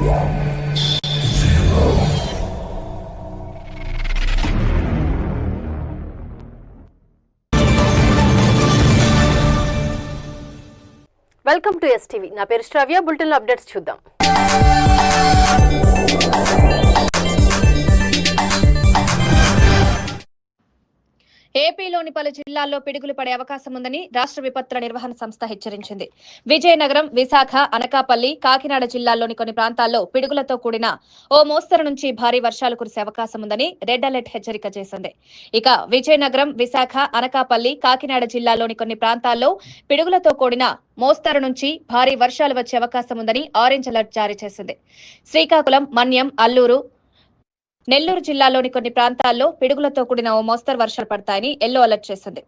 Welcome to STV. నా పేరు శ్రావ్య. Bulletin updates చూద్దాం. ఏపీలోని పలు జిల్లాల్లో పిడుగులు పడే అవకాశం ఉందని రాష్ట్ర విపత్తుల నిర్వహణ సంస్థ హెచ్చరించింది. విజయనగరం, విశాఖ, అనకాపల్లి, కాకినాడ జిల్లాల్లోని కొన్ని ప్రాంతాల్లో పిడుగులతో కూడిన ఓ మోస్తరు నుంచి భారీ వర్షాలు కురిసే అవకాశం ఉందని రెడ్ అలర్ట్ హెచ్చరిక చేసింది. ఇక విజయనగరం, విశాఖ, అనకాపల్లి, కాకినాడ జిల్లాల్లోని కొన్ని ప్రాంతాల్లో పిడుగులతో కూడిన మోస్తరు నుంచి భారీ వర్షాలు వచ్చే అవకాశం ఉందని ఆరెంజ్ అలర్ట్ జారీ చేసింది. శ్రీకాకుళం, మన్యం, అల్లూరు, నెల్లూరు జిల్లాలోని కొన్ని ప్రాంతాల్లో పిడుగులతో కూడిన ఓ మోస్తరు వర్షాలు పడతాయని ఎల్లో అలర్ట్ చేసింది.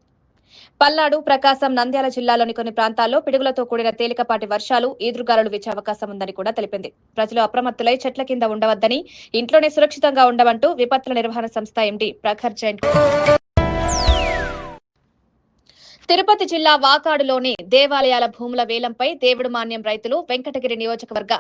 పల్నాడు, ప్రకాశం, నంద్యాల జిల్లాలోని కొన్ని ప్రాంతాల్లో పిడుగులతో కూడిన తేలికపాటి వర్షాలు, ఈదురుగాలులు వీచే అవకాశం ఉందని కూడా తెలిపింది. ప్రజలు అప్రమత్తులై చెట్ల కింద ఉండవద్దని, ఇంట్లోనే సురక్షితంగా ఉండవంటూ విపత్తుల నిర్వహణ సంస్థ ఎండీ ప్రఖర్ జైన్. తిరుపతి జిల్లా వాకాడులోని దేవాలయాల భూముల వేలంపై దేవుడు మాన్యం రైతులు వెంకటగిరి నియోజకవర్గ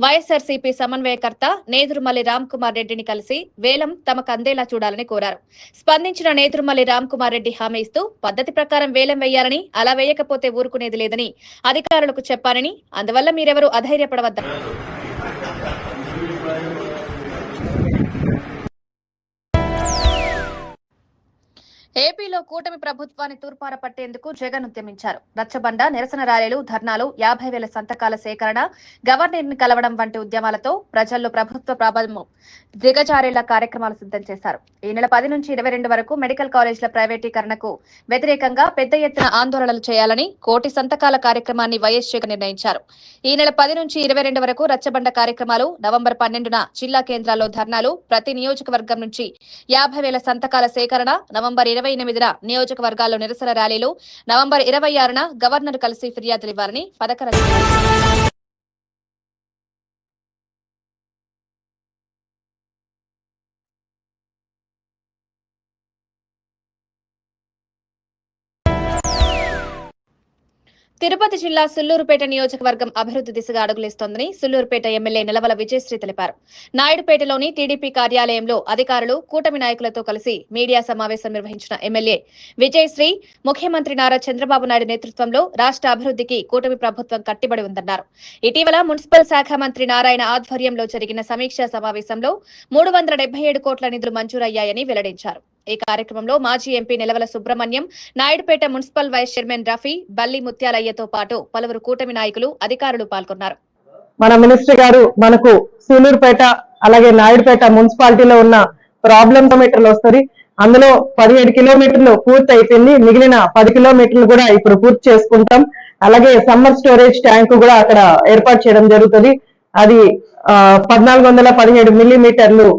వైఎస్ఆర్సీపీ సమన్వయకర్త నేదురుమల్లి రామ్కుమార్ రెడ్డిని కలిసి వేలం తమకు అందేలా చూడాలని కోరారు. స్పందించిన నేదురుమల్లి రామ్కుమార్ రెడ్డి హామీ ఇస్తూ పద్ధతి ప్రకారం వేలం వేయాలని, అలా వేయకపోతే ఊరుకునేది లేదని అధికారులకు చెప్పారని, అందువల్ల మీరెవరూ అధైర్యపడవద్దని. ఏపీలో కూటమి ప్రభుత్వాన్ని తూర్పార పట్టేందుకు జగన్ ఉద్యమించారు. రచ్చబండ, నిరసన ర్యాలీలు, ధర్నాలు, 50,000 సంతకాల సేకరణ, గవర్నర్ ని కలవడం వంటి ఉద్యమాలతో ప్రజల్లో ప్రభుత్వ ప్రాబల్యం దిగజారేలా కార్యక్రమాలు సిద్ధం చేశారు. ఈ నెల 10 నుంచి 22 వరకు మెడికల్ కాలేజీల ప్రైవేటీకరణకు వ్యతిరేకంగా పెద్ద ఎత్తున ఆందోళనలు చేయాలని 1,000,000 సంతకాల కార్యక్రమాన్ని వైఎస్ జగన్ నిర్ణయించారు. ఈ నెల 10 నుంచి 22 వరకు రచ్చబండ కార్యక్రమాలు, నవంబర్ 12న జిల్లా కేంద్రాల్లో ధర్నాలు, ప్రతి నియోజకవర్గం నుంచి 50,000 సంతకాల సేకరణ, నవంబర్ 28న నియోజకవర్గాల్లో నిరసన ర్యాలీలు, నవంబర్ 26న గవర్నర్ కలిసి ఫిర్యాదులు ఇవ్వాలని పథక తిరుపతి జిల్లా సుల్లూరుపేట నియోజకవర్గం అభివృద్ధి దిశగా అడుగులేస్తోందని సుల్లూరుపేట ఎమ్మెల్యే నిలవల విజయశ్రీ తెలిపారు. నాయుడుపేటలోని టీడీపీ కార్యాలయంలో అధికారులు, కూటమి నాయకులతో కలిసి మీడియా సమావేశం నిర్వహించిన ఎమ్మెల్యే విజయశ్రీ, ముఖ్యమంత్రి నారా చంద్రబాబు నాయుడు నేతృత్వంలో రాష్ట్ర అభివృద్ధికి కూటమి ప్రభుత్వం కట్టుబడి ఉందన్నారు. ఇటీవల మున్సిపల్ శాఖ మంత్రి నారాయణ ఆధ్వర్యంలో జరిగిన సమీక్షా సమావేశంలో 377 కోట్ల నిధులు మంజూరయ్యాయని వెల్లడించారు. ఈ కార్యక్రమంలో మాజీ MP Nilavala Subrahmanyam, Naidupeta municipal vice chairman Rafi, Balli ముత్యాలయ్యతో పాటు పలువురు కూటమి నాయకులు, అధికారులు పాల్గొన్నారు. మన మినిస్టర్ గారు మనకు సూలూరుపేట అలాగే నాయుడుపేట మున్సిపాలిటీలో ఉన్న ప్రాబ్లం కిలోమీటర్లు వస్తుంది. అందులో 17 కిలోమీటర్లు పూర్తి అయిపోయింది. మిగిలిన 10 కిలోమీటర్లు కూడా ఇప్పుడు పూర్తి చేసుకుంటాం. అలాగే సమ్మర్ స్టోరేజ్ ట్యాంక్ కూడా అక్కడ ఏర్పాటు చేయడం జరుగుతుంది. అది 1417 మిల్లీమీటర్లు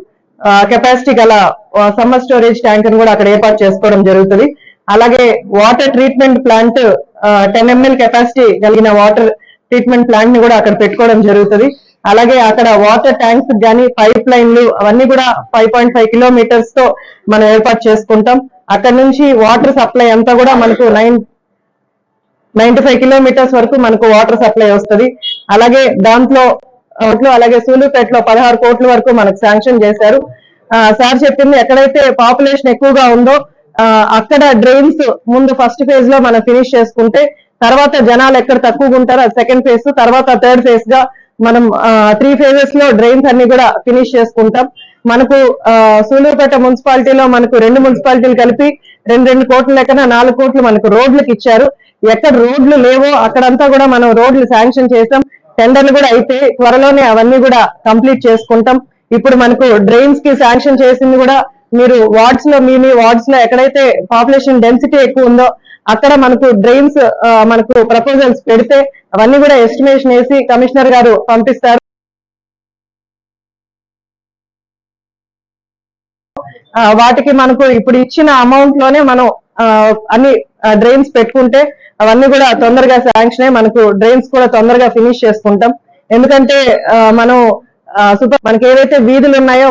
కెపాసిటీ గల సమ్మర్ స్టోరేజ్ ట్యాంక్ కూడా అక్కడ ఏర్పాటు చేసుకోవడం జరుగుతుంది. అలాగే water treatment plant 10 ml capacity కలిగిన వాటర్ ట్రీట్మెంట్ ప్లాంట్ ని కూడా అక్కడ పెట్టుకోవడం జరుగుతుంది. అలాగే అక్కడ వాటర్ ట్యాంక్స్ కానీ పైప్ లైన్లు అవన్నీ కూడా 5.5 కిలోమీటర్స్ తో మనం ఏర్పాటు చేసుకుంటాం. అక్కడ నుంచి వాటర్ సప్లై అంతా కూడా మనకు 95 కిలోమీటర్స్ వరకు మనకు వాటర్ సప్లై వస్తుంది. అలాగే దాంట్లో అలాగే సూలూరుపేటలో 16 కోట్ల వరకు మనకు శాంక్షన్ చేశారు. సార్ చెప్పింది ఎక్కడైతే పాపులేషన్ ఎక్కువగా ఉందో అక్కడ డ్రైన్స్ ముందు ఫస్ట్ ఫేజ్ లో మనం ఫినిష్ చేసుకుంటే తర్వాత జనాలు ఎక్కడ తక్కువగా ఉంటారో అది సెకండ్ ఫేజ్, తర్వాత థర్డ్ ఫేజ్ గా మనం 3 phases లో డ్రైన్స్ అన్ని కూడా ఫినిష్ చేసుకుంటాం. మనకు సూలూరుపేట మున్సిపాలిటీలో మనకు 2 మున్సిపాలిటీలు కలిపి 2 కోట్ల లెక్కన 4 కోట్లు మనకు రోడ్లకు ఇచ్చారు. ఎక్కడ రోడ్లు లేవో అక్కడంతా కూడా మనం రోడ్లు శాంక్షన్ చేసాం. టెండర్లు కూడా అయితే త్వరలోనే అవన్నీ కూడా కంప్లీట్ చేసుకుంటాం. ఇప్పుడు మనకు డ్రైన్స్ కి శాంక్షన్ చేసింది కూడా మీరు వార్డ్స్ లో మీ వార్డ్స్ లో ఎక్కడైతే పాపులేషన్ డెన్సిటీ ఎక్కువ ఉందో అక్కడ మనకు డ్రైన్స్ మనకు ప్రపోజల్స్ పెడితే అవన్నీ కూడా ఎస్టిమేషన్ వేసి కమిషనర్ గారు పంపిస్తారు. వాటికి మనకు ఇప్పుడు ఇచ్చిన అమౌంట్ లోనే మనం అన్ని డ్రైన్స్ పెట్టుకుంటే అవన్నీ కూడా తొందరగా శాంక్షన్ అయ్యి మనకు డ్రైన్స్ కూడా తొందరగా ఫినిష్ చేసుకుంటాం. ఎందుకంటే మనం మనకి ఏవైతే వీధులు ఉన్నాయో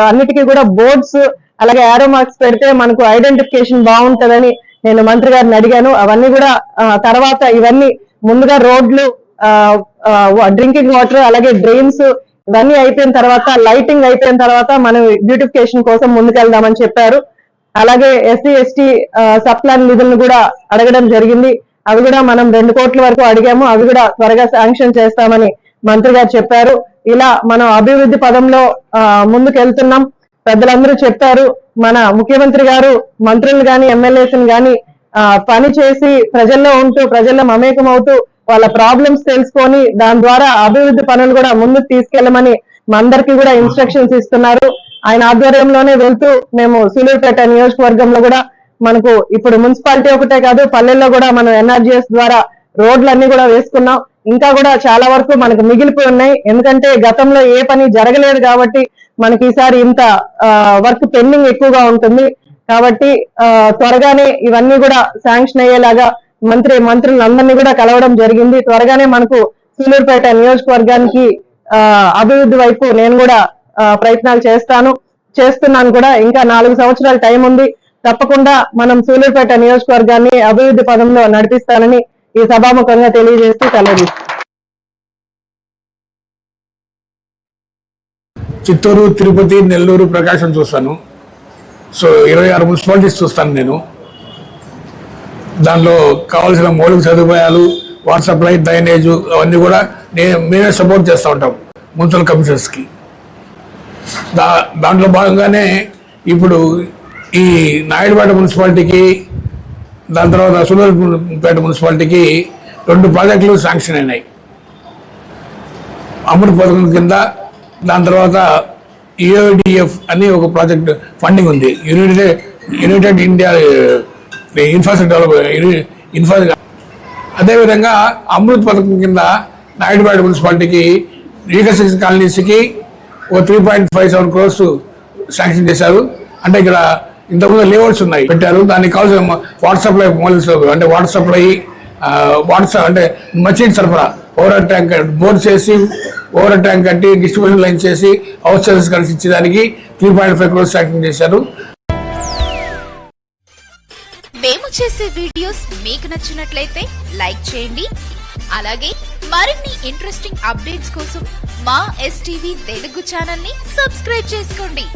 అన్నిటికీ కూడా బోర్డ్స్ అలాగే యారో మార్క్స్ పెడితే మనకు ఐడెంటిఫికేషన్ బాగుంటదని నేను మంత్రి గారిని అడిగాను. అవన్నీ కూడా తర్వాత ఇవన్నీ ముందుగా రోడ్లు, డ్రింకింగ్ వాటర్ అలాగే డ్రైన్స్ ఇవన్నీ అయిపోయిన తర్వాత, లైటింగ్ అయిపోయిన తర్వాత మనం బ్యూటిఫికేషన్ కోసం ముందుకెళ్దామని చెప్పారు. అలాగే ఎస్సీ ఎస్టీ సప్లాన్ నిధులను కూడా అడగడం జరిగింది. అవి కూడా మనం 2 కోట్ల వరకు అడిగాము. అవి కూడా త్వరగా శాంక్షన్ చేస్తామని మంత్రి గారు చెప్పారు. ఇలా మనం అభివృద్ధి పదంలో ముందుకెళ్తున్నాం. పెద్దలందరూ చెప్పారు, మన ముఖ్యమంత్రి గారు మంత్రులు గాని ఎమ్మెల్యేస్ గాని పని చేసి ప్రజల్లో ఉంటూ, ప్రజల్లో మమేకం అవుతూ వాళ్ళ ప్రాబ్లమ్స్ తెలుసుకొని దాని ద్వారా అభివృద్ధి పనులు కూడా ముందుకు తీసుకెళ్లమని మా అందరికీ కూడా ఇన్స్ట్రక్షన్స్ ఇస్తున్నారు. ఆయన ఆధ్వర్యంలోనే వెళ్తూ మేము సూలూరుపేట నియోజకవర్గంలో కూడా మనకు ఇప్పుడు మున్సిపాలిటీ ఒకటే కాదు, పల్లెల్లో కూడా మనం ఎన్ఆర్జీఎస్ ద్వారా రోడ్లన్నీ కూడా వేసుకున్నాం. ఇంకా కూడా చాలా వరకు మనకు మిగిలిపోయి ఉన్నాయి. ఎందుకంటే గతంలో ఏ పని జరగలేదు కాబట్టి మనకి ఈసారి ఇంత వర్క్ పెండింగ్ ఎక్కువగా ఉంటుంది. కాబట్టి త్వరగానే ఇవన్నీ కూడా శాంక్షన్ అయ్యేలాగా మంత్రులందరినీ కూడా కలవడం జరిగింది. త్వరగానే మనకు సూలూరుపేట నియోజకవర్గానికి అభివృద్ధి వైపు నేను కూడా ప్రయత్నాలు చేస్తున్నాను కూడా. ఇంకా 4 సంవత్సరాల టైం ఉంది. తప్పకుండా మనం సూలూరుపేట నియోజకవర్గాన్ని అభివృద్ధి పదంలో నడిపిస్తానని ఈ సభాముఖంగా తెలియజేస్తూ సెలవు. చిత్తూరు, తిరుపతి, నెల్లూరు, ప్రకాశం చూస్తాను. సో 26 మున్సిపాలిటీస్ చూస్తాను నేను. దానిలో కావాల్సిన మౌలిక సదుపాయాలు, వాటర్ సప్లై, డ్రైనేజ్ అవన్నీ కూడా మేమే సపోర్ట్ చేస్తూ ఉంటాం మున్సిపల్ కమిషనర్స్కి. దాంట్లో భాగంగానే ఇప్పుడు ఈ నాయుడుపేట మున్సిపాలిటీకి, దాని తర్వాత సూలూరుపేట మున్సిపాలిటీకి 2 ప్రాజెక్టులు శాంక్షన్ అయినాయి అమృత్ పథకం కింద. దాని తర్వాత యుఐడిఎఫ్ అని ఒక ప్రాజెక్ట్ ఫండింగ్ ఉంది, యునైటెడ్ ఇండియా ఇన్ఫ్రాస్ట్రక్చర్. అదేవిధంగా అమృత్ పథకం కింద నాయుడుపేట మున్సిపాలిటీకి రీకన్స్ట్రక్షన్ కాలనీస్కి 3.57 crores శాంక్షన్ చేశారు. అంటే ఇక్కడ ఇంతకుముందు లేఅవుట్స్ ఉన్నాయి, పెట్టారు. దానికి కావాల్సిన వాటర్ సప్లై అంటే వాటర్ సప్లై, అంటే మంచినీటి సరఫరా, ఓవర్ ట్యాంక్ బోర్ చేసి, ఓవర్ ట్యాంక్ కట్టి, డిస్ట్రిబ్యూషన్ లైన్ చేసి, హౌస్ సర్వీస్ కలిసి ఇచ్చేదానికి 3.5 crores శాంక్షన్ చేశారు. మేము చేసే వీడియోస్ మీకు నచ్చినట్లయితే లైక్ చేయండి. అలాగే మరిన్ని ఇంట్రెస్టింగ్ అప్డేట్స్ కోసం మా STV తెలుగు ఛానల్ ని సబ్స్క్రైబ్ చేసుకోండి.